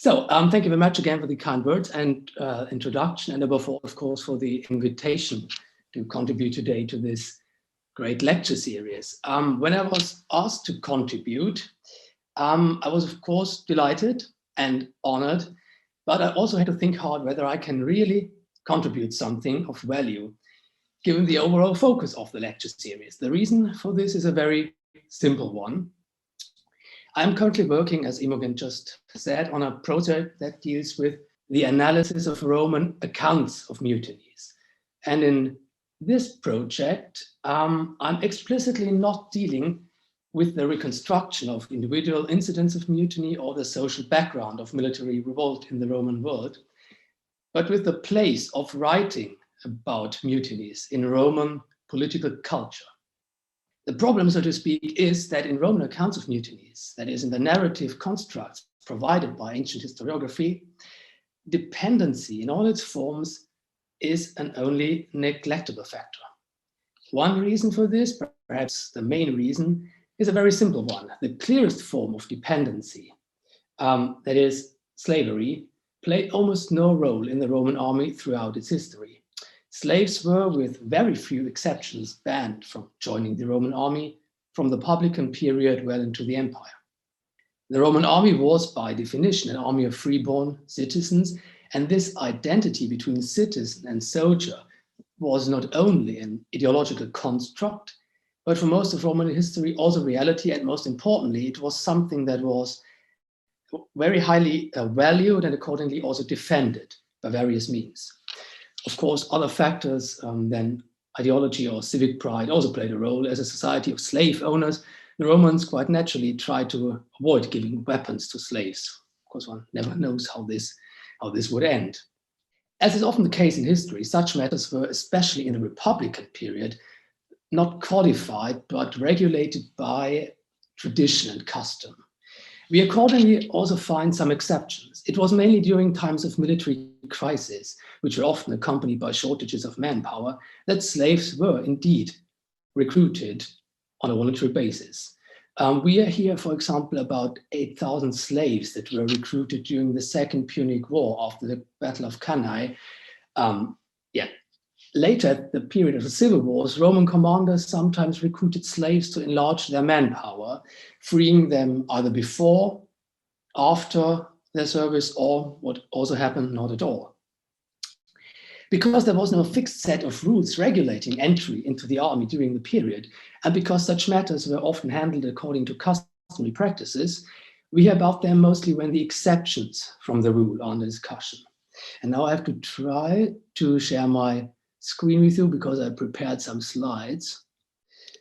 Thank you very much again for the kind words and introduction, and above all, of course, for the invitation to contribute today to this great lecture series. When I was asked to contribute, I was, of course, delighted and honored, but I also had to think hard whether I can really contribute something of value, given the overall focus of the lecture series. The reason for this is a very simple one. I'm currently working, as Imogen just said, on a project that deals with the analysis of Roman accounts of mutinies. And in this project, I'm explicitly not dealing with the reconstruction of individual incidents of mutiny or the social background of military revolt in the Roman world, but with the place of writing about mutinies in Roman political culture. The problem, so to speak, is that in Roman accounts of mutinies, that is, in the narrative constructs provided by ancient historiography, dependency in all its forms is an only neglectable factor. One reason for this, perhaps the main reason, is a very simple one. The clearest form of dependency, that is, slavery, played almost no role in the Roman army throughout its history. Slaves were, with very few exceptions, banned from joining the Roman army from the publican period well into the empire. The Roman army was, by definition, an army of freeborn citizens, and this identity between citizen and soldier was not only an ideological construct, but for most of Roman history also reality, and most importantly, it was something that was very highly valued and accordingly also defended by various means. Of course, other factors than ideology or civic pride also played a role. As a society of slave owners, the Romans quite naturally tried to avoid giving weapons to slaves. Of course, one never knows how this would end. As is often the case in history, such matters were, especially in the Republican period, not codified, but regulated by tradition and custom. We accordingly also find some exceptions. It was mainly during times of military crisis, which were often accompanied by shortages of manpower, that slaves were indeed recruited on a voluntary basis. We are here, for example, about 8,000 slaves that were recruited during the Second Punic War after the Battle of Cannae. Later, the period of the civil wars, Roman commanders sometimes recruited slaves to enlarge their manpower, freeing them either before, after their service, or what also happened, not at all. Because there was no fixed set of rules regulating entry into the army during the period, and because such matters were often handled according to customary practices, we hear about them mostly when the exceptions from the rule are under discussion. And now I have to try to share my screen with you because I prepared some slides.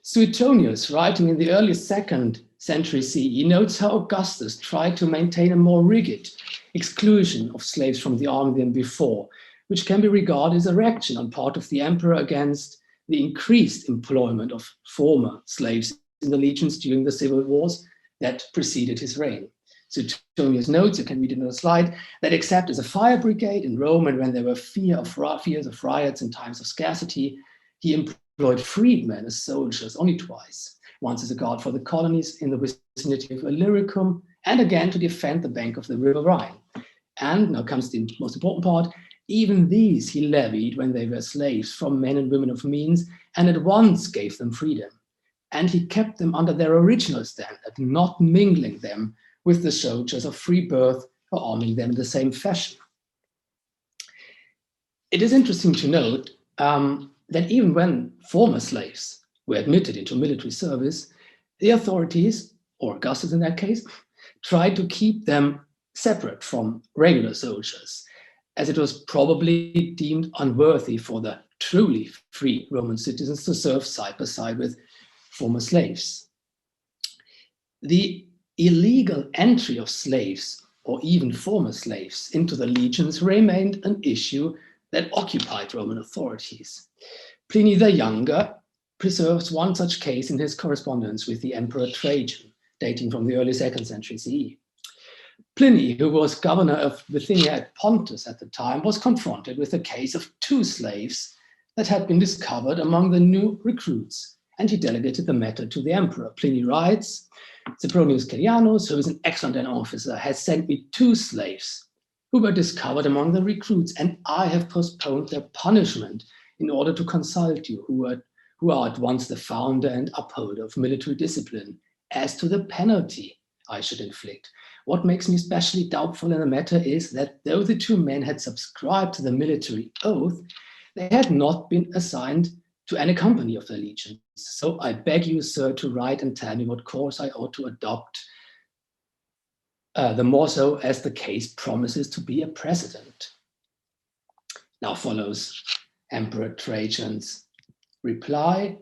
Suetonius, writing in the early 2nd century CE, notes how Augustus tried to maintain a more rigid exclusion of slaves from the army than before, which can be regarded as a reaction on part of the emperor against the increased employment of former slaves in the legions during the civil wars that preceded his reign. Suetonius notes, you can read it on the slide, that except as a fire brigade in Rome and when there were fears of riots in times of scarcity, he employed freedmen as soldiers only twice, once as a guard for the colonies in the vicinity of Illyricum, and again to defend the bank of the river Rhine. And now comes the most important part, even these he levied when they were slaves from men and women of means, and at once gave them freedom. And he kept them under their original standard, not mingling them with the soldiers of free birth or arming them in the same fashion. It is interesting to note that even when former slaves were admitted into military service, the authorities, or Augustus in that case, tried to keep them separate from regular soldiers, as it was probably deemed unworthy for the truly free Roman citizens to serve side by side with former slaves. The illegal entry of slaves, or even former slaves, into the legions remained an issue that occupied Roman authorities. Pliny the Younger preserves one such case in his correspondence with the Emperor Trajan, dating from the early 2nd century CE. Pliny, who was governor of Bithynia at Pontus at the time, was confronted with a case of 2 slaves that had been discovered among the new recruits, and he delegated the matter to the emperor. Pliny writes, Sempronius Cerianus, who is an excellent officer, has sent me 2 slaves who were discovered among the recruits, and I have postponed their punishment in order to consult you, who are at once the founder and upholder of military discipline, as to the penalty I should inflict. What makes me especially doubtful in the matter is that though the 2 men had subscribed to the military oath, they had not been assigned to any company of the legions. So I beg you, sir, to write and tell me what course I ought to adopt, the more so as the case promises to be a precedent. Now follows Emperor Trajan's reply.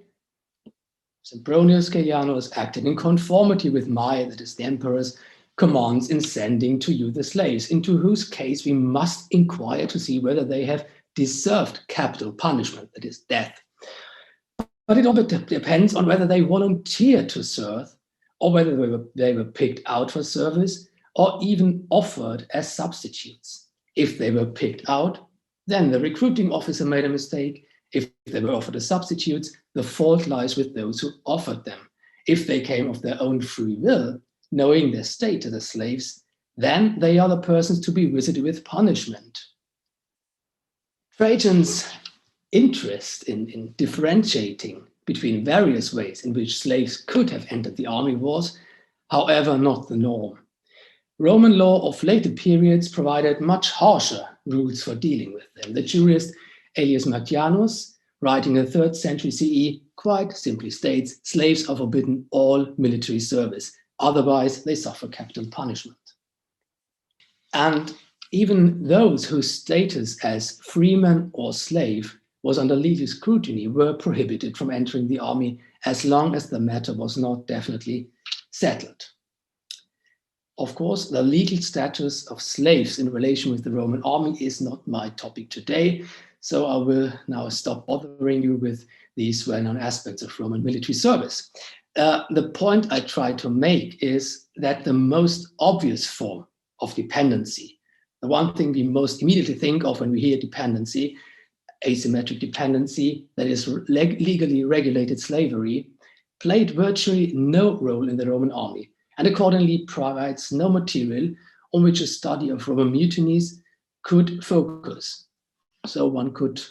Sempronius Cerianus acted in conformity with my, that is the emperor's, commands in sending to you the slaves, into whose case we must inquire to see whether they have deserved capital punishment, that is death. But it all depends on whether they volunteered to serve, or whether they were picked out for service, or even offered as substitutes. If they were picked out, then the recruiting officer made a mistake. If they were offered as substitutes, the fault lies with those who offered them. If they came of their own free will, knowing their state as slaves, then they are the persons to be visited with punishment. Trajan's interest in differentiating between various ways in which slaves could have entered the army was, however, not the norm. Roman law of later periods provided much harsher rules for dealing with them. The jurist Aelius Marcianus, writing in the 3rd century CE, quite simply states, slaves are forbidden all military service, otherwise they suffer capital punishment. And even those whose status as freeman or slave was under legal scrutiny were prohibited from entering the army as long as the matter was not definitely settled. Of course, the legal status of slaves in relation with the Roman army is not my topic today, so I will now stop bothering you with these well-known aspects of Roman military service. The point I try to make is that the most obvious form of dependency, the one thing we most immediately think of when we hear dependency, asymmetric dependency, that is legally regulated slavery, played virtually no role in the Roman army, and accordingly provides no material on which a study of Roman mutinies could focus. So one could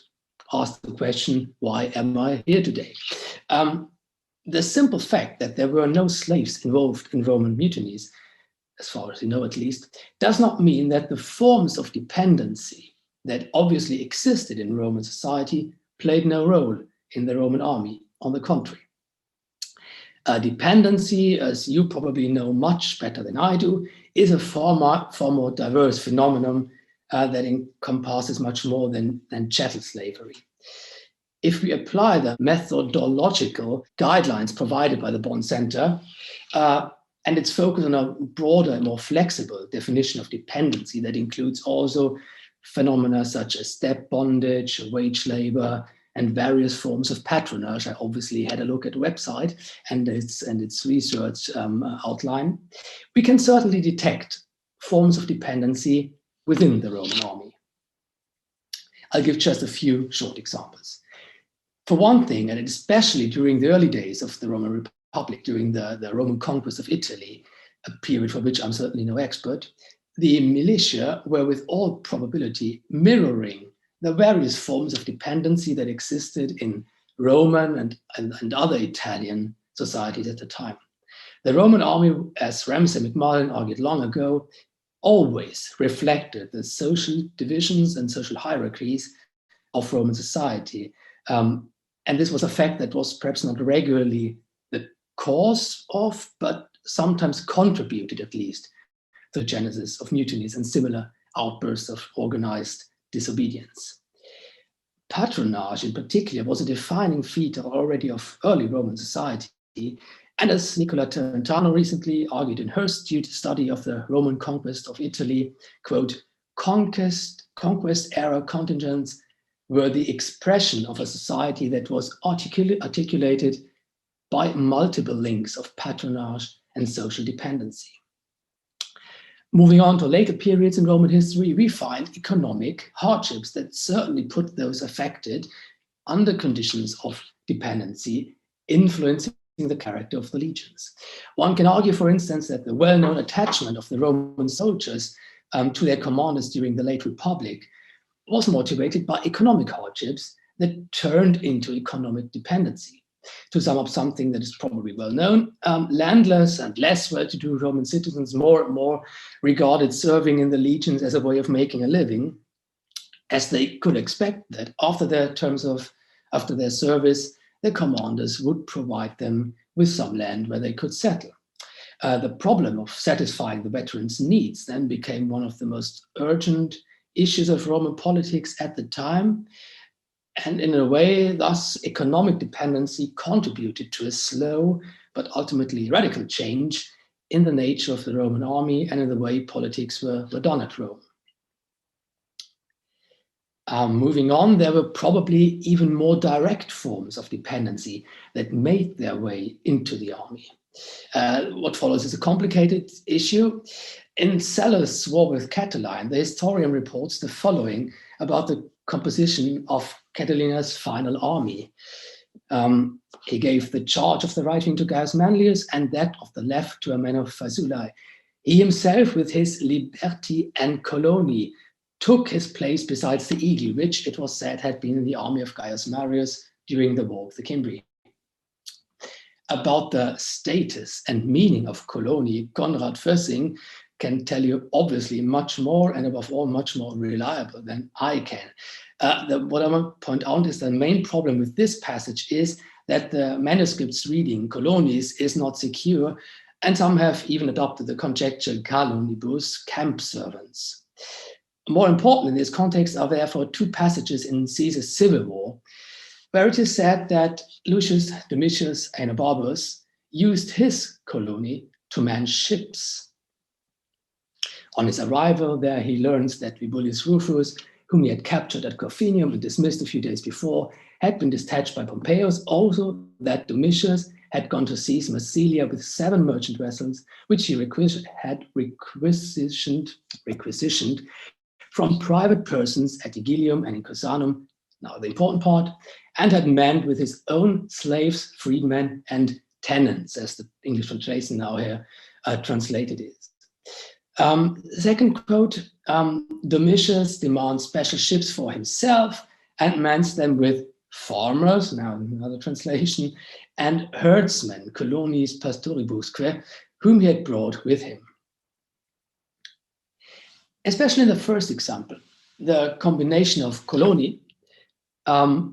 ask the question, why am I here today? The simple fact that there were no slaves involved in Roman mutinies, as far as we know at least, does not mean that the forms of dependency that obviously existed in Roman society played no role in the Roman army. On the contrary. Dependency, as you probably know much better than I do, is a far more diverse phenomenon that encompasses much more than chattel slavery. If we apply the methodological guidelines provided by the Bonn Center, and its focus on a broader and more flexible definition of dependency that includes also phenomena such as debt bondage, wage labor, and various forms of patronage. I obviously had a look at the website and its research outline. We can certainly detect forms of dependency within the Roman army. I'll give just a few short examples. For one thing, and especially during the early days of the Roman Republic, during the Roman conquest of Italy, a period for which I'm certainly no expert, the militia were with all probability mirroring the various forms of dependency that existed in Roman and other Italian societies at the time. The Roman army, as Ramsay McMullen argued long ago, always reflected the social divisions and social hierarchies of Roman society. And this was a fact that was perhaps not regularly the cause of, but sometimes contributed at least to the genesis of mutinies and similar outbursts of organized disobedience. Patronage in particular was a defining feature already of early Roman society. And as Nicola Tarantano recently argued in her study of the Roman conquest of Italy, quote, conquest era contingents were the expression of a society that was articulated by multiple links of patronage and social dependency. Moving on to later periods in Roman history, we find economic hardships that certainly put those affected under conditions of dependency, influencing the character of the legions. One can argue, for instance, that the well-known attachment of the Roman soldiers to their commanders during the late Republic was motivated by economic hardships that turned into economic dependency. To sum up something that is probably well known, landless and less well-to-do Roman citizens more and more regarded serving in the legions as a way of making a living, as they could expect that after their service, their commanders would provide them with some land where they could settle. The problem of satisfying the veterans' needs then became one of the most urgent issues of Roman politics at the time. And in a way, thus, economic dependency contributed to a slow but ultimately radical change in the nature of the Roman army and in the way politics were done at Rome. Moving on, there were probably even more direct forms of dependency that made their way into the army. What follows is a complicated issue. In Sallust's War with Catiline, the historian reports the following about the composition of Catilina's final army. He gave the charge of the right wing to Gaius Manlius and that of the left to a man of Faesulae. He himself, with his Liberti and Coloni, took his place besides the eagle, which it was said had been in the army of Gaius Marius during the War of the Cimbri. About the status and meaning of Coloni, Konrad Fössing can tell you obviously much more, and above all, much more reliable than I can. What I want to point out is the main problem with this passage is that the manuscript's reading, Colonis, is not secure, and some have even adopted the conjecture Calonibus, camp servants. More important in this context are therefore two passages in Caesar's civil war, where it is said that Lucius Domitius Aenobarbus used his colony to man ships. On his arrival there, he learns that Vibullius Rufus, whom he had captured at Corfinium and dismissed a few days before, had been dispatched by Pompeius, also that Domitius had gone to seize Massilia with 7 merchant vessels, which he had requisitioned from private persons at Igilium and in Cosanum, now the important part, and had manned with his own slaves, freedmen, and tenants, as the English translation now here translated is. Second quote, Domitius demands special ships for himself and mans them with farmers, now another translation, and herdsmen, colonis pastoribusque, whom he had brought with him. Especially in the first example, the combination of coloni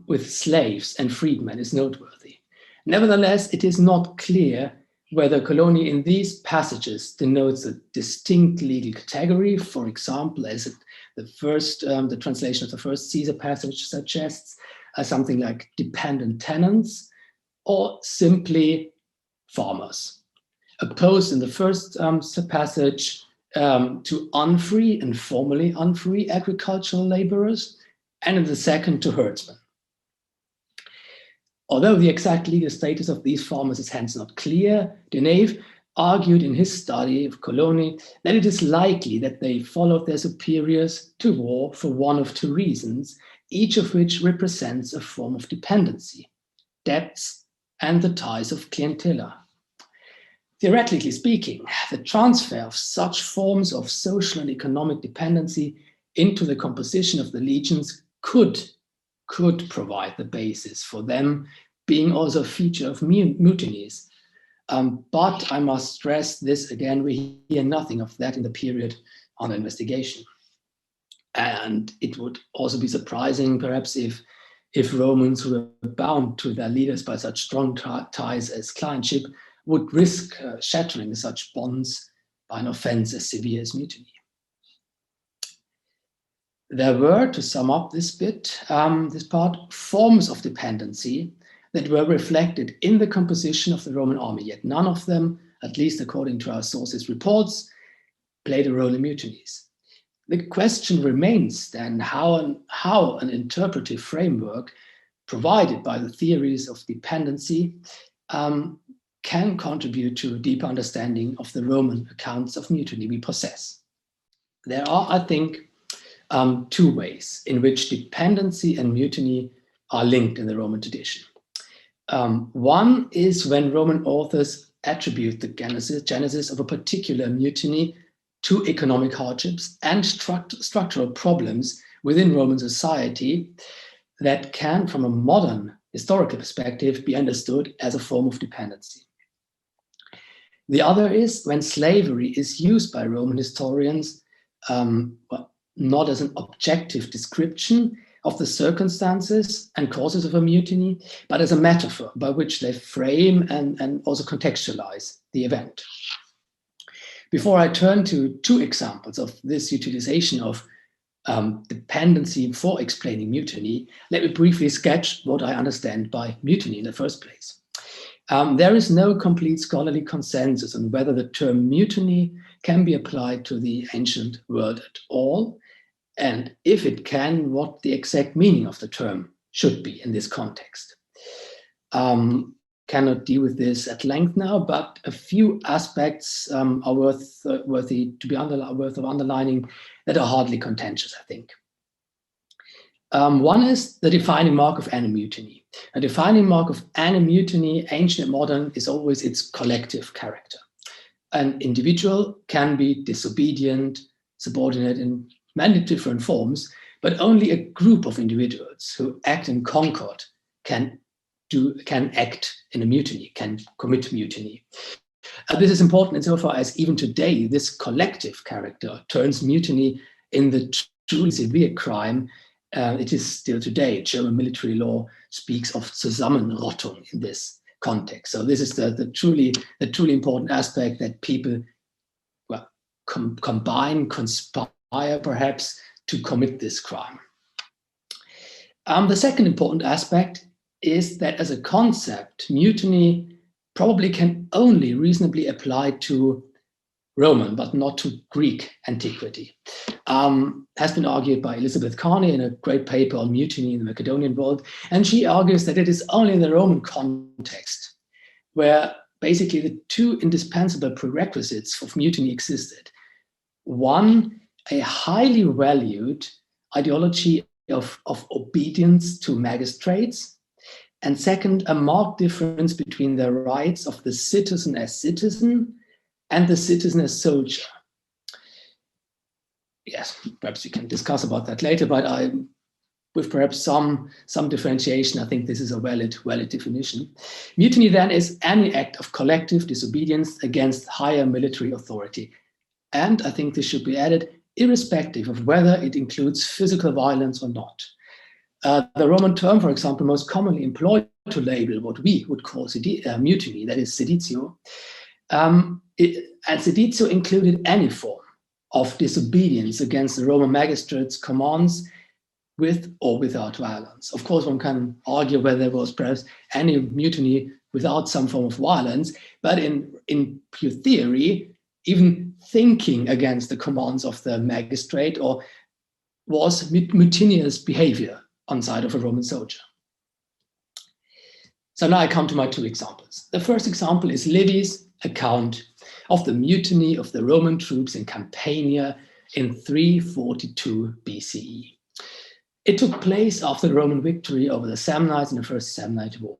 with slaves and freedmen is noteworthy. Nevertheless, it is not clear whether colony in these passages denotes a distinct legal category, for example, as the translation of the first Caesar passage suggests, something like dependent tenants, or simply farmers, opposed in the first passage to unfree and formerly unfree agricultural laborers, and in the second to herdsmen. Although the exact legal status of these farmers is hence not clear, Deneve argued in his study of colony that it is likely that they followed their superiors to war for one of 2 reasons, each of which represents a form of dependency, debts and the ties of clientela. Theoretically speaking, the transfer of such forms of social and economic dependency into the composition of the legions could provide the basis for them being also a feature of mutinies. But I must stress this again, we hear nothing of that in the period under investigation. And it would also be surprising, perhaps, if Romans who were bound to their leaders by such strong ties as clientship would risk shattering such bonds by an offense as severe as mutiny. There were, to sum up this part, forms of dependency that were reflected in the composition of the Roman army, yet none of them, at least according to our sources' reports, played a role in mutinies. The question remains then how an interpretive framework provided by the theories of dependency can contribute to a deeper understanding of the Roman accounts of mutiny we possess. There are, I think, 2 ways in which dependency and mutiny are linked in the Roman tradition. One is when Roman authors attribute the genesis of a particular mutiny to economic hardships and structural problems within Roman society that can, from a modern historical perspective, be understood as a form of dependency. The other is when slavery is used by Roman historians, not as an objective description of the circumstances and causes of a mutiny, but as a metaphor by which they frame and also contextualize the event. Before I turn to two examples of this utilization of dependency for explaining mutiny, let me briefly sketch what I understand by mutiny in the first place. There is no complete scholarly consensus on whether the term mutiny can be applied to the ancient world at all, and if it can, what the exact meaning of the term should be in this context. Cannot deal with this at length now, but a few aspects are worth of underlining that are hardly contentious, I think. One is the defining mark of any mutiny. A defining mark of any mutiny, ancient and modern, is always its collective character. An individual can be disobedient, subordinate in many different forms, but only a group of individuals who act in concord can act in a mutiny, can commit mutiny. This is important insofar as even today, this collective character turns mutiny in the truly severe crime. It is still today. German military law speaks of Zusammenrottung in this context. So this is the truly important aspect, that people combine, conspire perhaps to commit this crime. The second important aspect is that as a concept, mutiny probably can only reasonably apply to Roman, but not to Greek antiquity. Has been argued by Elizabeth Carney in a great paper on mutiny in the Macedonian world. And she argues that it is only in the Roman context where basically the two indispensable prerequisites of mutiny existed. One, a highly valued ideology of obedience to magistrates. And second, a marked difference between the rights of the citizen as citizen and the citizen as soldier. Yes, perhaps we can discuss about that later, but with perhaps some differentiation, I think this is a valid definition. Mutiny then is any act of collective disobedience against higher military authority. And I think this should be added, irrespective of whether it includes physical violence or not. The Roman term, for example, most commonly employed to label what we would call mutiny, that is seditio, and seditio included any form of disobedience against the Roman magistrates' commands with or without violence. Of course, one can argue whether there was perhaps any mutiny without some form of violence, but in pure theory, even thinking against the commands of the magistrate or was mutinous behavior on side of a Roman soldier. So now I come to my two examples. The first example is Livy's account of the mutiny of the Roman troops in Campania in 342 BCE. It took place after the Roman victory over the Samnites in the First Samnite War.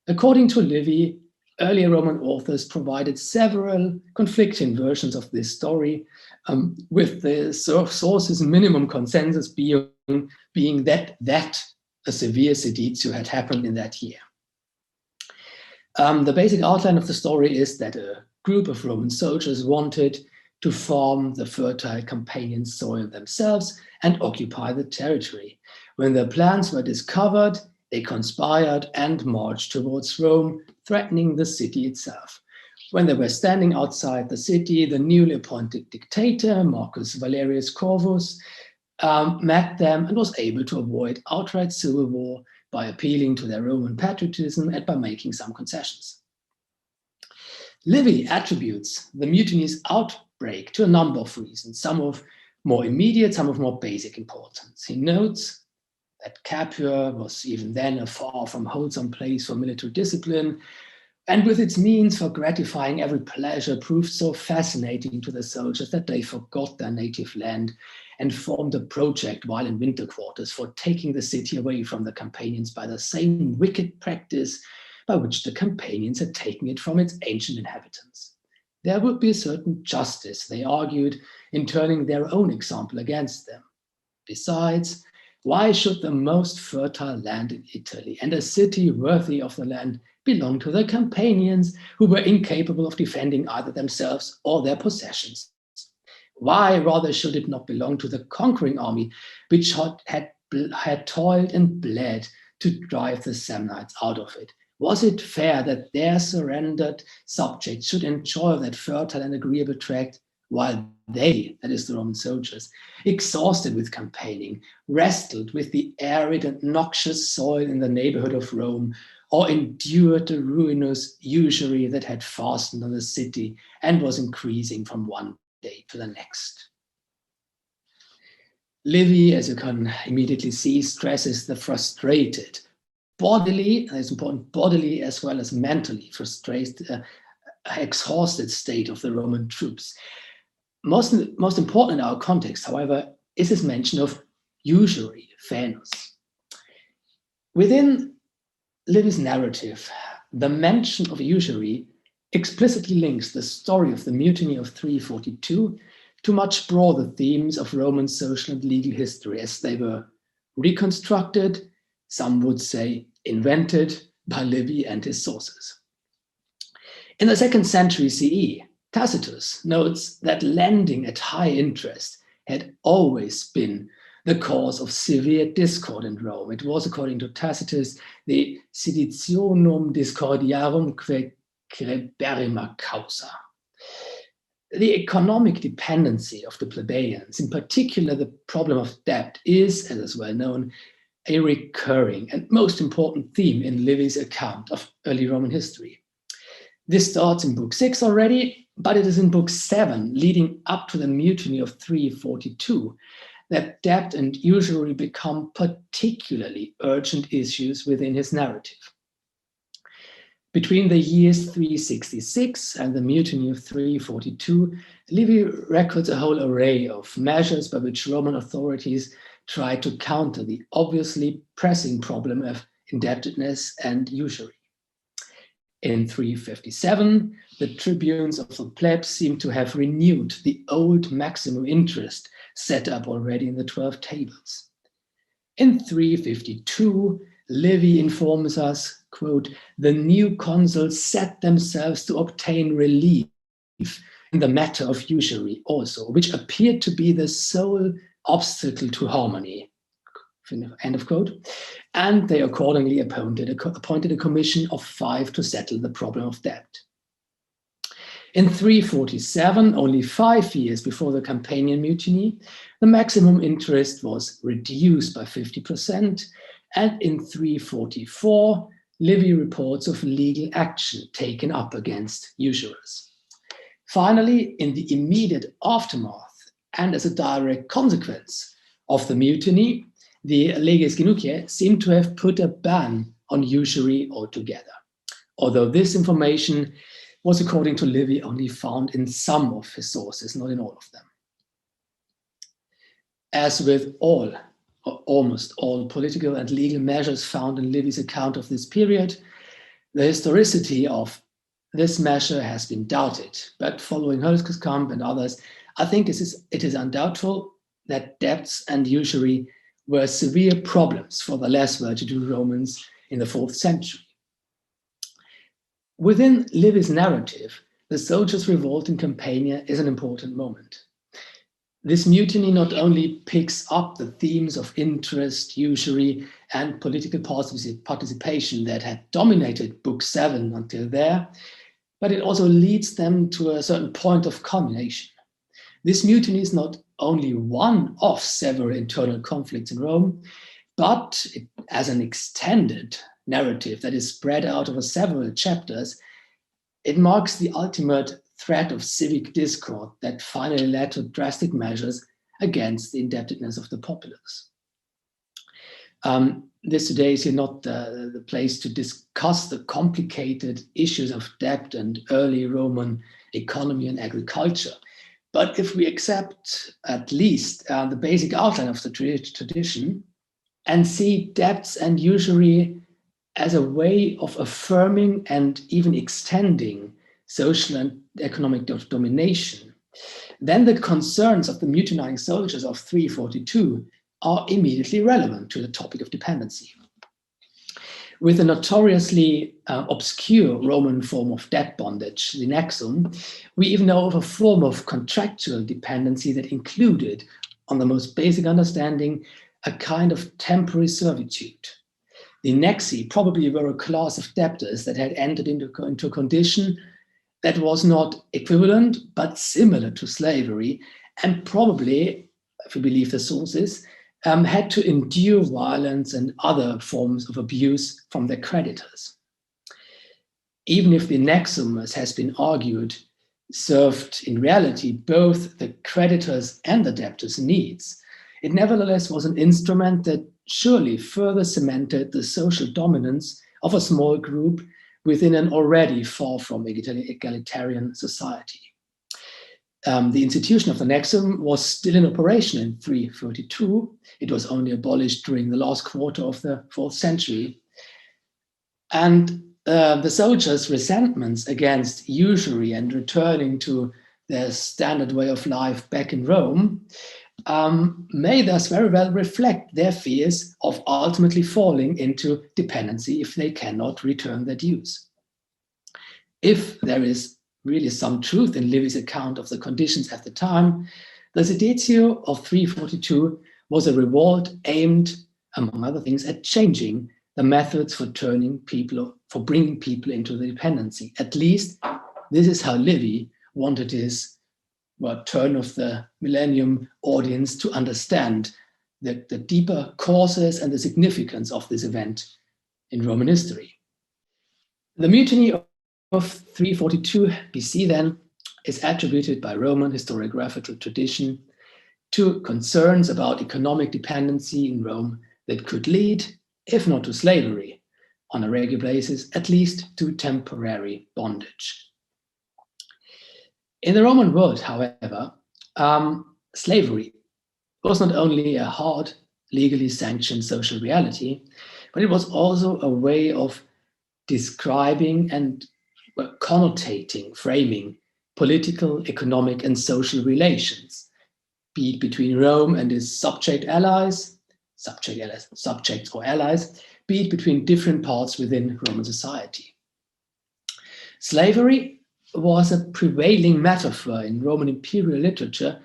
According to Livy, earlier Roman authors provided several conflicting versions of this story, with the sources' minimum consensus being that a severe seditio had happened in that year. The basic outline of the story is that a group of Roman soldiers wanted to farm the fertile Campanian soil themselves and occupy the territory. When their plans were discovered, they conspired and marched towards Rome, threatening the city itself. When they were standing outside the city, the newly appointed dictator, Marcus Valerius Corvus, met them and was able to avoid outright civil war by appealing to their Roman patriotism and by making some concessions. Livy attributes the mutiny's outbreak to a number of reasons, some of more immediate, some of more basic importance. He notes that Capua was even then a far from wholesome place for military discipline, and with its means for gratifying every pleasure proved so fascinating to the soldiers that they forgot their native land and formed a project while in winter quarters for taking the city away from the Campanians by the same wicked practice by which the Campanians had taken it from its ancient inhabitants. There would be a certain justice, they argued, in turning their own example against them. Besides, why should the most fertile land in Italy and a city worthy of the land belong to the Campanians, who were incapable of defending either themselves or their possessions? Why rather should it not belong to the conquering army, which had toiled and bled to drive the Samnites out of it? Was it fair that their surrendered subjects should enjoy that fertile and agreeable tract, while they, that is the Roman soldiers, exhausted with campaigning, wrestled with the arid and noxious soil in the neighborhood of Rome, or endured the ruinous usury that had fastened on the city and was increasing from one day to the next? Livy, as you can immediately see, stresses the frustrated, bodily, and it's important, bodily as well as mentally frustrated, exhausted state of the Roman troops. Most important in our context, however, is this mention of usury, fairness. Within Livy's narrative, the mention of usury explicitly links the story of the Mutiny of 342 to much broader themes of Roman social and legal history as they were reconstructed, some would say invented, by Livy and his sources. In the 2nd century CE, Tacitus notes that lending at high interest had always been the cause of severe discord in Rome. It was, according to Tacitus, the seditionum discordiarum que creberrima causa. The economic dependency of the plebeians, in particular the problem of debt, is, as is well known, a recurring and most important theme in Livy's account of early Roman history. This starts in Book 6 already, but it is in Book 7, leading up to the Mutiny of 342, that debt and usury become particularly urgent issues within his narrative. Between the years 366 and the Mutiny of 342, Livy records a whole array of measures by which Roman authorities tried to counter the obviously pressing problem of indebtedness and usury. In 357, the tribunes of the plebs seem to have renewed the old maximum interest set up already in the 12 tables. In 352, Livy informs us, quote, the new consuls set themselves to obtain relief in the matter of usury also, which appeared to be the sole obstacle to harmony, end of quote. And they accordingly appointed a commission of 5 to settle the problem of debt. In 347, only 5 years before the Campanian mutiny, the maximum interest was reduced by 50%, and in 344, Livy reports of legal action taken up against usurers. Finally, in the immediate aftermath, and as a direct consequence of the mutiny, the leges genucae seem to have put a ban on usury altogether, although this information was, according to Livy, only found in some of his sources, not in all of them. As with all, or almost all, political and legal measures found in Livy's account of this period, the historicity of this measure has been doubted, but following Hölskamp and others, I think it is undoubtful that debts and usury were severe problems for the less well-to-do Romans in the 4th century. Within Livy's narrative, the soldiers' revolt in Campania is an important moment. This mutiny not only picks up the themes of interest, usury, and political participation that had dominated Book 7 until there, but it also leads them to a certain point of culmination. This mutiny is not only one of several internal conflicts in Rome, but as an extended narrative that is spread out over several chapters, it marks the ultimate threat of civic discord that finally led to drastic measures against the indebtedness of the populace. This today is not the place to discuss the complicated issues of debt and early Roman economy and agriculture. But if we accept at least the basic outline of the tradition and see debts and usury as a way of affirming and even extending social and economic domination, then the concerns of the mutinying soldiers of 342 are immediately relevant to the topic of dependency. With the notoriously obscure Roman form of debt bondage, the nexum, we even know of a form of contractual dependency that included, on the most basic understanding, a kind of temporary servitude. The nexi probably were a class of debtors that had entered into a condition that was not equivalent, but similar to slavery, and probably, if we believe the sources, had to endure violence and other forms of abuse from their creditors. Even if the nexum, as has been argued, served in reality both the creditors' and the debtors' needs, it nevertheless was an instrument that surely further cemented the social dominance of a small group within an already far from egalitarian society. The institution of the nexum was still in operation in 332. It was only abolished during the last quarter of the 4th century. And the soldiers' resentments against usury and returning to their standard way of life back in Rome may thus very well reflect their fears of ultimately falling into dependency if they cannot return their dues. If there is really some truth in Livy's account of the conditions at the time, the seditio of 342 was a revolt aimed, among other things, at changing the methods for bringing people into the dependency. At least this is how Livy wanted his turn of the millennium audience to understand the deeper causes and the significance of this event in Roman history. The mutiny of 342 BC then is attributed by Roman historiographical tradition to concerns about economic dependency in Rome that could lead, if not to slavery, on a regular basis, at least to temporary bondage. In the Roman world, however, slavery was not only a hard, legally sanctioned social reality, but it was also a way of describing and connotating, framing political, economic, and social relations, be it between Rome and its subjects or allies, be it between different parts within Roman society. Slavery was a prevailing metaphor in Roman imperial literature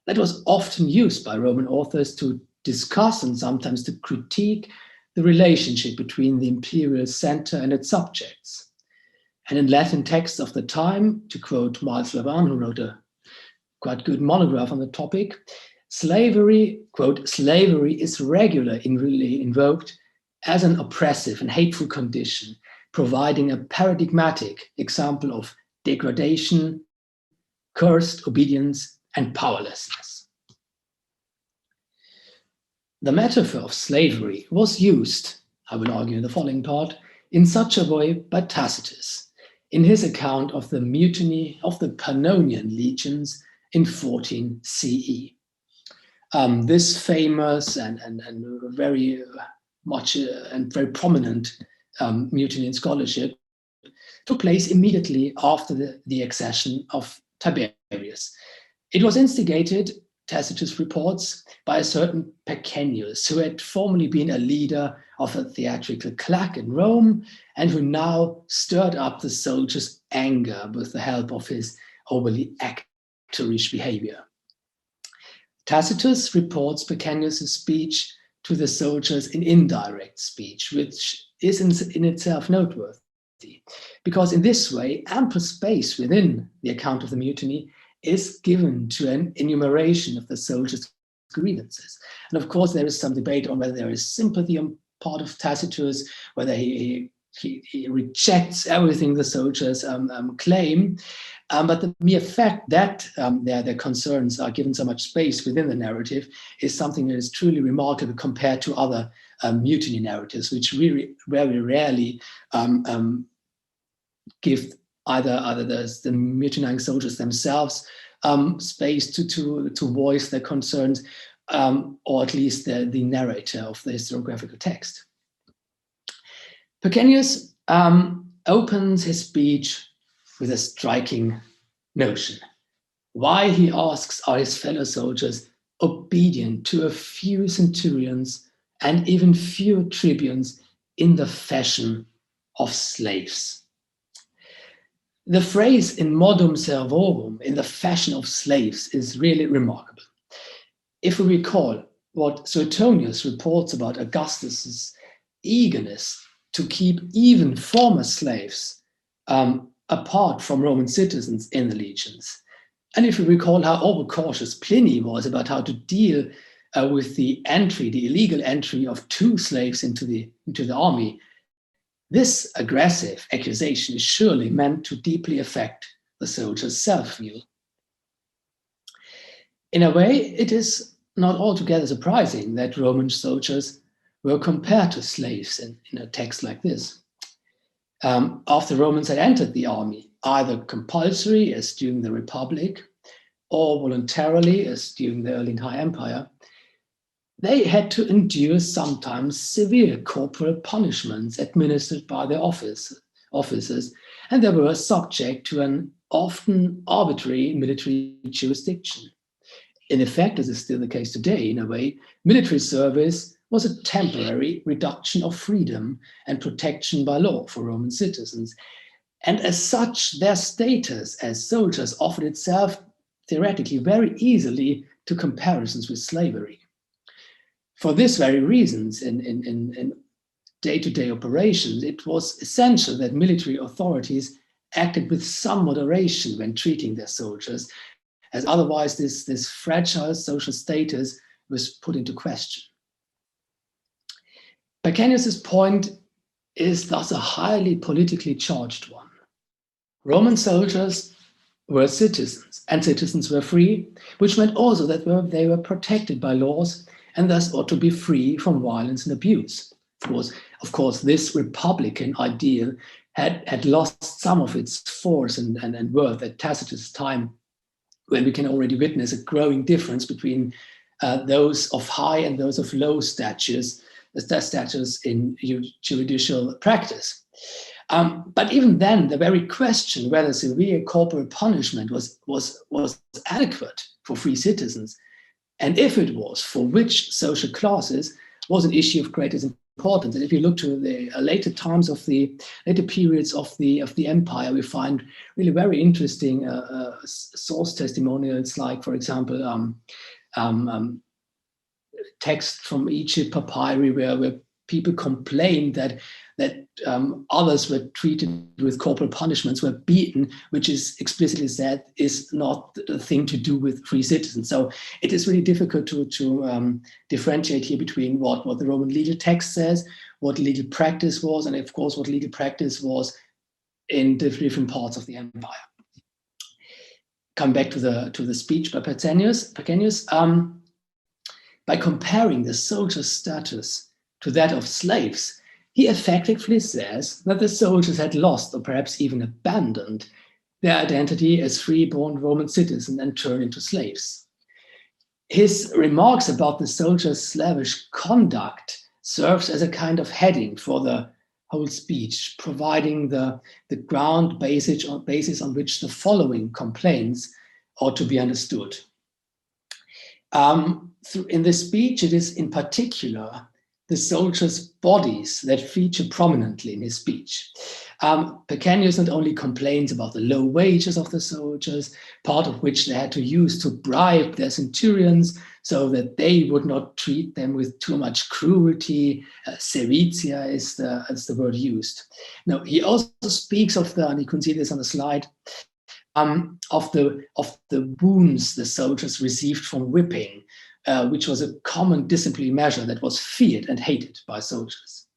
that was often used by Roman authors to discuss and sometimes to critique the relationship between the imperial center and its subjects. And in Latin texts of the time, to quote Miles Lavan, who wrote a quite good monograph on the topic, slavery, quote, slavery is regularly invoked as an oppressive and hateful condition, providing a paradigmatic example of degradation, cursed obedience, and powerlessness. The metaphor of slavery was used, I will argue in the following part, in such a way by Tacitus in his account of the mutiny of the Pannonian legions in 14 CE. This famous and very much and very prominent mutiny in scholarship took place immediately after the accession of Tiberius. It was instigated, Tacitus reports, by a certain Pecenius, who had formerly been a leader of a theatrical claque in Rome and who now stirred up the soldiers' anger with the help of his overly actorish behavior. Tacitus reports Pecenius' speech to the soldiers in indirect speech, which is in itself noteworthy, because in this way, ample space within the account of the mutiny is given to an enumeration of the soldiers' grievances. And of course, there is some debate on whether there is sympathy on part of Tacitus, whether he he rejects everything the soldiers claim. But the mere fact that their concerns are given so much space within the narrative is something that is truly remarkable compared to other mutiny narratives, which really very rarely give either the mutinying soldiers themselves space to voice their concerns, or at least the narrator of the historiographical text. Pausanias opens his speech with a striking notion. Why, he asks, are his fellow soldiers obedient to a few centurions and even fewer tribunes in the fashion of slaves? The phrase in modum servorum, in the fashion of slaves, is really remarkable. If we recall what Suetonius reports about Augustus's eagerness to keep even former slaves apart from Roman citizens in the legions, and if we recall how overcautious Pliny was about how to deal with the illegal entry of 2 slaves into the army, this aggressive accusation is surely meant to deeply affect the soldier's self-view. In a way, it is not altogether surprising that Roman soldiers were compared to slaves in a text like this. After Romans had entered the army, either compulsory as during the Republic or voluntarily as during the early High Empire, they had to endure sometimes severe corporal punishments administered by their officers, and they were subject to an often arbitrary military jurisdiction. In effect, as is still the case today, in a way, military service was a temporary reduction of freedom and protection by law for Roman citizens. And as such, their status as soldiers offered itself theoretically very easily to comparisons with slavery. For this very reasons, in day-to-day operations, it was essential that military authorities acted with some moderation when treating their soldiers, as otherwise this fragile social status was put into question. Pausanias' point is thus a highly politically charged one. Roman soldiers were citizens, and citizens were free, which meant also that they were protected by laws and thus ought to be free from violence and abuse. Of course, this republican ideal had lost some of its force and worth at Tacitus' time, when we can already witness a growing difference between those of high and those of low status in judicial practice. But even then, the very question whether severe corporal punishment was adequate for free citizens, and if it was, for which social classes, was an issue of greatest importance. And if you look to the later times of the later periods of the empire, we find really very interesting source testimonials, like, for example, texts from Egypt, papyri, where people complained that others were treated with corporal punishments, were beaten, which is explicitly said is not the thing to do with free citizens. So it is really difficult to differentiate here between what the Roman legal text says, what legal practice was, and of course what legal practice was in different parts of the empire. Come back to the speech by Pausanias. By comparing the soldier's status to that of slaves, he effectively says that the soldiers had lost, or perhaps even abandoned, their identity as free-born Roman citizens and turned into slaves. His remarks about the soldiers' slavish conduct serves as a kind of heading for the whole speech, providing the ground basis on which the following complaints ought to be understood. In this speech, it is in particular the soldiers' bodies that feature prominently in his speech. Pausanias not only complains about the low wages of the soldiers, part of which they had to use to bribe their centurions so that they would not treat them with too much cruelty. Sevitia is the word used. Now, he also speaks of and you can see this on the slide, of the wounds the soldiers received from whipping, which was a common disciplinary measure that was feared and hated by soldiers.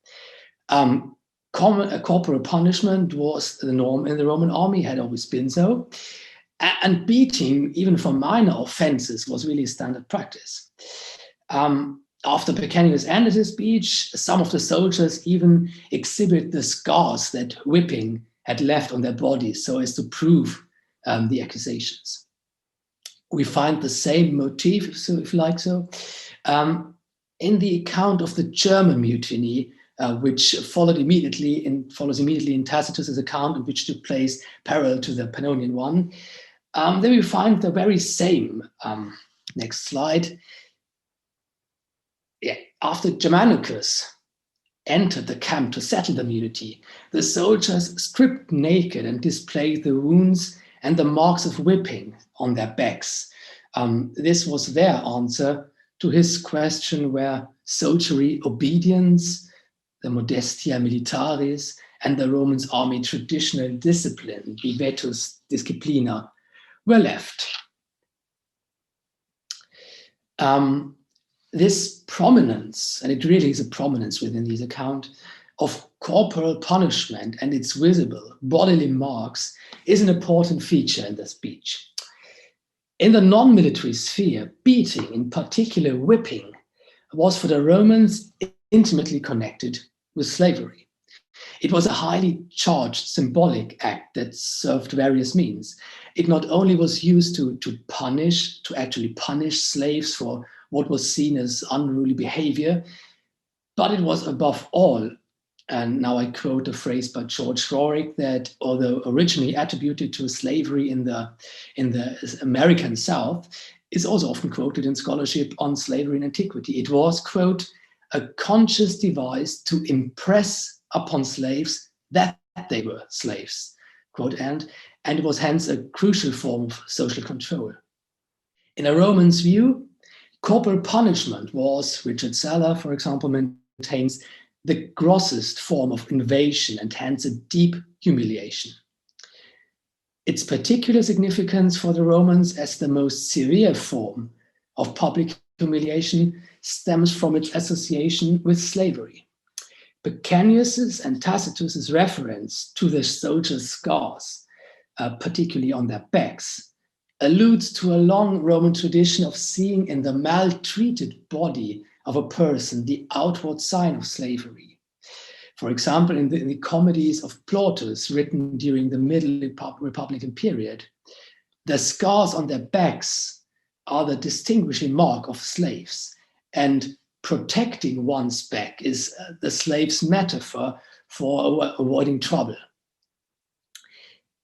Corporal punishment was the norm in the Roman army, had always been so. And beating, even for minor offenses, was really standard practice. After Pecanius ended his speech, some of the soldiers even exhibit the scars that whipping had left on their bodies so as to prove the accusations. We find the same motif, if you like so, in the account of the German mutiny, which follows immediately in Tacitus's account, which took place parallel to the Pannonian one. Then we find the very same. Next slide. Yeah. After Germanicus entered the camp to settle the mutiny, the soldiers stripped naked and displayed the wounds and the marks of whipping on their backs. This was their answer to his question where soldiery obedience, the modestia militaris, and the Roman army traditional discipline, vivetus disciplina, were left. This prominence, and it really is a prominence within this account, of corporal punishment and its visible bodily marks is an important feature in the speech. In the non-military sphere, beating, in particular whipping, was for the Romans intimately connected with slavery. It was a highly charged symbolic act that served various means. It not only was used to actually punish slaves for what was seen as unruly behavior, but it was above all, and now I quote a phrase by George Rorick, that although originally attributed to slavery in the American South, is also often quoted in scholarship on slavery in antiquity. It was, quote, a conscious device to impress upon slaves that they were slaves, quote, and it was hence a crucial form of social control. In a Roman's view, corporal punishment was, Richard Seller, for example, maintains, the grossest form of invasion and hence a deep humiliation. Its particular significance for the Romans as the most severe form of public humiliation stems from its association with slavery. Pecanius's and Tacitus's reference to the soldiers' scars, particularly on their backs, alludes to a long Roman tradition of seeing in the maltreated body of a person the outward sign of slavery. For example, in the comedies of Plautus written during the Middle Republican period, the scars on their backs are the distinguishing mark of slaves, and protecting one's back is the slave's metaphor for avoiding trouble.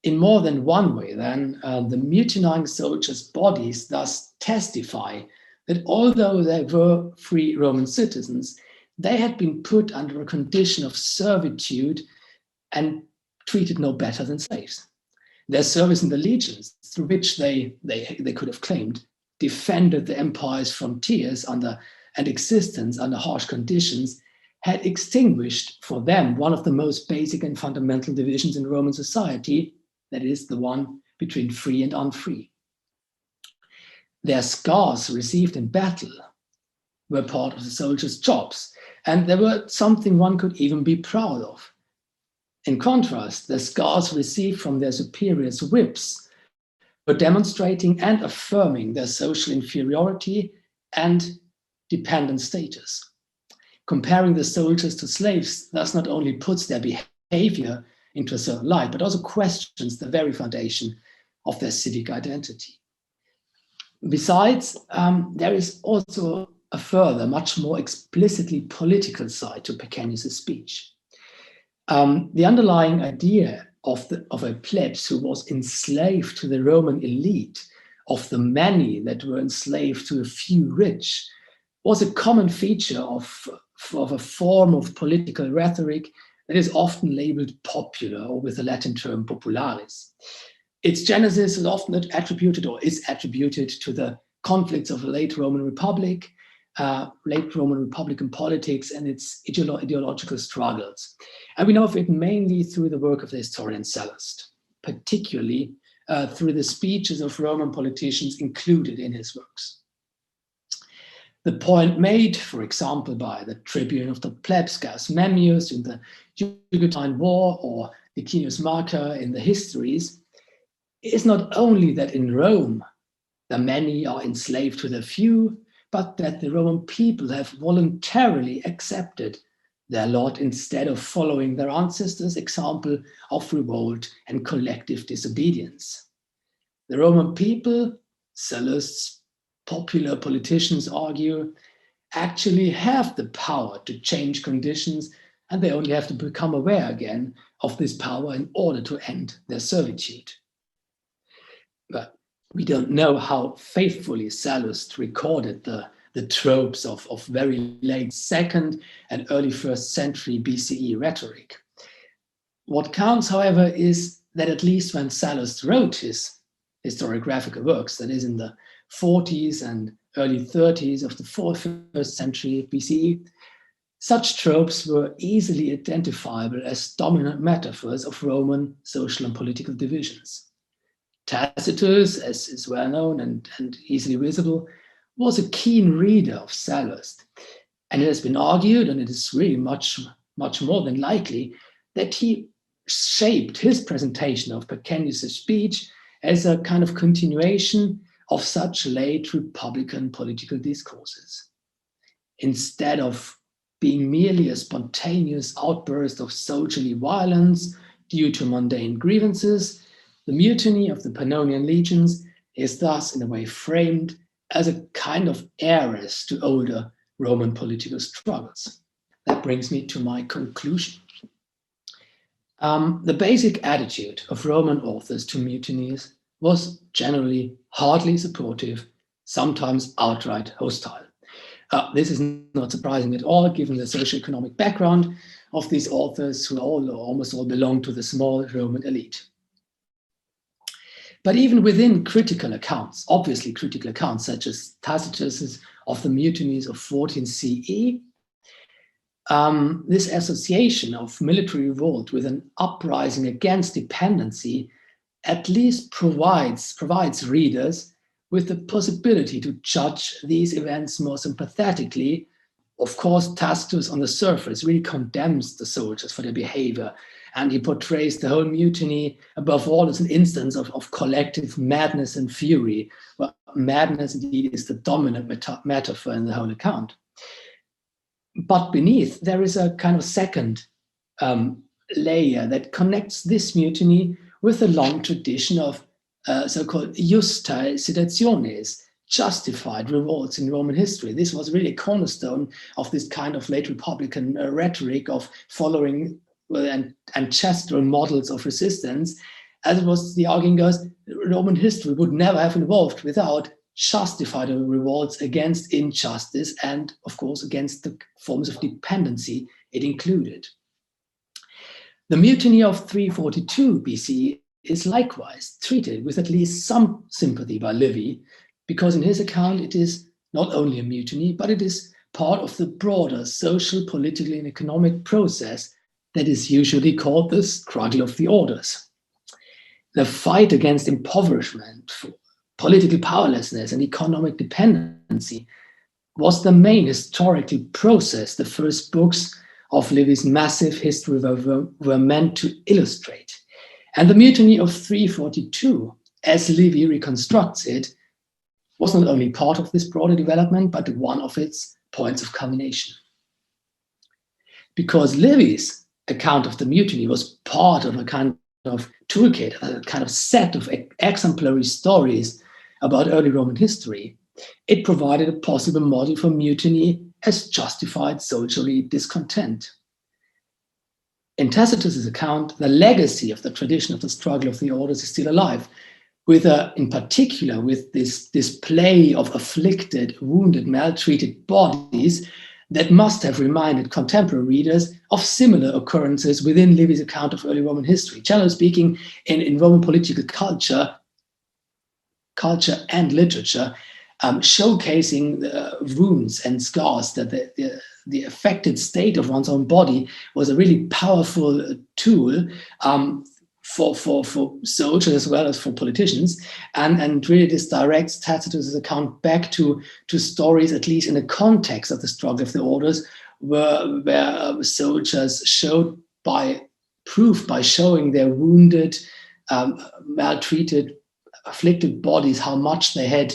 In more than one way, then, the mutinying soldiers' bodies thus testify that although they were free Roman citizens, they had been put under a condition of servitude and treated no better than slaves. Their service in the legions, through which they could have claimed, defended the empire's frontiers and existence under harsh conditions, had extinguished for them one of the most basic and fundamental divisions in Roman society, that is, the one between free and unfree. Their scars received in battle were part of the soldiers' jobs, and they were something one could even be proud of. In contrast, the scars received from their superiors' whips were demonstrating and affirming their social inferiority and dependent status. Comparing the soldiers to slaves thus not only puts their behavior into a certain light, but also questions the very foundation of their civic identity. Besides, there is also a further, much more explicitly political side to Pecanius' speech. The underlying idea of a plebs who was enslaved to the Roman elite, of the many that were enslaved to a few rich, was a common feature of a form of political rhetoric that is often labeled popular, or with the Latin term popularis. Its genesis is often attributed to the conflicts of the late Roman Republic, late Roman Republican politics and its ideological struggles. And we know of it mainly through the work of the historian Sallust, particularly through the speeches of Roman politicians included in his works. The point made, for example, by the Tribune of the Plebs, Gaius Memmius in the Juguentine War, or Licinius Marker in the Histories, is not only that in Rome the many are enslaved to the few, but that the Roman people have voluntarily accepted their lot instead of following their ancestors' example of revolt and collective disobedience. The Roman people, Sallust's popular politicians argue, actually have the power to change conditions, and they only have to become aware again of this power in order to end their servitude. But we don't know how faithfully Sallust recorded the tropes of very late 2nd and early 1st century BCE rhetoric. What counts, however, is that at least when Sallust wrote his historiographical works, that is in the 40s and early 30s of the 1st century BCE, such tropes were easily identifiable as dominant metaphors of Roman social and political divisions. Tacitus, as is well known and easily visible, was a keen reader of Sallust. And it has been argued, and it is really much more than likely, that he shaped his presentation of Pacinius' speech as a kind of continuation of such late Republican political discourses. Instead of being merely a spontaneous outburst of soldierly violence due to mundane grievances, the mutiny of the Pannonian legions is thus in a way framed as a kind of heiress to older Roman political struggles. That brings me to my conclusion. The basic attitude of Roman authors to mutinies was generally hardly supportive, sometimes outright hostile. This is not surprising at all, given the socioeconomic background of these authors, who almost all belong to the small Roman elite. But even within critical accounts, obviously critical accounts, such as Tacitus's of the mutinies of 14 CE, this association of military revolt with an uprising against dependency at least provides readers with the possibility to judge these events more sympathetically. Of course, Tacitus on the surface really condemns the soldiers for their behavior, and he portrays the whole mutiny above all as an instance of collective madness and fury. Well, madness indeed is the dominant metaphor in the whole account. But beneath, there is a kind of second layer that connects this mutiny with a long tradition of so-called justae citationes, justified revolts in Roman history. This was really a cornerstone of this kind of late Republican rhetoric of following ancestral models of resistance. As it was, the argument goes, Roman history would never have evolved without justified revolts against injustice and, of course, against the forms of dependency it included. The mutiny of 342 BC is likewise treated with at least some sympathy by Livy, because in his account it is not only a mutiny, but it is part of the broader social, political, and economic process that is usually called the struggle of the orders. The fight against impoverishment, political powerlessness, and economic dependency was the main historical process the first books of Livy's massive history were meant to illustrate. And the mutiny of 342, as Livy reconstructs it, was not only part of this broader development, but one of its points of culmination. Because Livy's account of the mutiny was part of a kind of toolkit, a kind of set of exemplary stories about early Roman history, it provided a possible model for mutiny as justified soldierly discontent. In Tacitus's account, the legacy of the tradition of the struggle of the orders is still alive, in particular with this display of afflicted, wounded, maltreated bodies that must have reminded contemporary readers of similar occurrences within Livy's account of early Roman history. Generally speaking, in Roman political culture and literature, showcasing the wounds and scars that the affected state of one's own body was a really powerful tool for soldiers as well as for politicians, and really this directs Tacitus's account back to stories, at least in the context of the struggle of the orders, where soldiers showed proved by showing their wounded, maltreated, afflicted bodies how much they had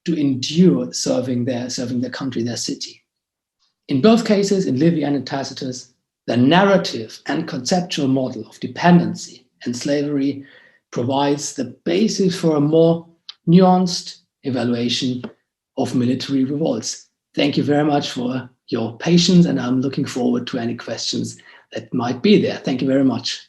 to endure serving their country, their city. In both cases, in Livy and in Tacitus, the narrative and conceptual model of dependency and slavery provides the basis for a more nuanced evaluation of military revolts. Thank you very much for your patience, and I'm looking forward to any questions that might be there. Thank you very much.